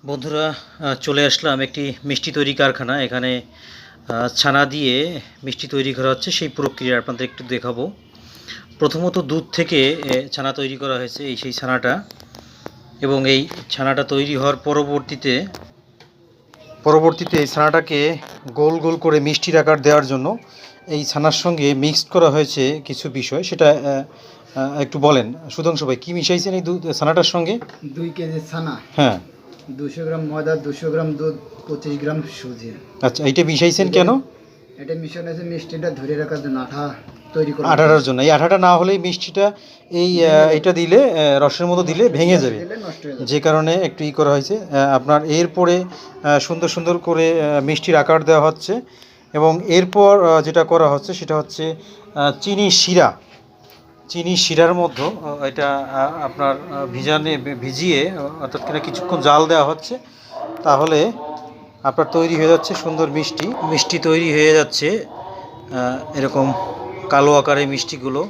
বন্ধুরা, চলে আসলাম একটি মিষ্টি তৈরি কারখানা। এখানে ছানা দিয়ে মিষ্টি তৈরি করা হচ্ছে, সেই প্রক্রিয়া আপনাদের একটু দেখাবো। প্রথমত দুধ থেকে ছানা তৈরি করা হয়েছে, সেই ছানাটা, এবং এই ছানাটা তৈরি হওয়ার পরবর্তীতে এই ছানাটাকে গোল গোল করে মিষ্টির আকার দেওয়ার জন্য এই ছানার সঙ্গে মিক্সড করা হয়েছে কিছু বিষয়। সেটা একটু বলেন সুধাংশু ভাই, কী মিশাইছেন এই ছানাটার সঙ্গে? 2 কেজি ছানা, হ্যাঁ, 200 গ্রাম ময়দা, 200 গ্রাম দুধ, 25 গ্রাম সুজি। আচ্ছা, এইটা মিশাইছেন কেন? এটা মিশানো আছে মিষ্টিটা ধরে রাখার জন্য, আঠা তৈরি করার আঠাটার জন্য। এই আঠাটা না হলেই মিষ্টিটা এটা দিলে রসের মতো দিলে ভেঙে যাবে, নষ্ট হয়ে যাবে। যে কারণে একটু করা হয়েছে। আপনার এরপরে সুন্দর সুন্দর করে মিষ্টির আকার দেওয়া হচ্ছে, এবং এরপর যেটা করা হচ্ছে সেটা হচ্ছে চিনি শিরার মধ্যে এটা আপনার ভিজিয়ে অর্থাৎ কিছুক্ষণ জাল দেওয়া হচ্ছে। তাহলে আপনার তৈরি হয়ে যাচ্ছে সুন্দর মিষ্টি তৈরি হয়ে যাচ্ছে। এরকম কালো আকারের মিষ্টিগুলো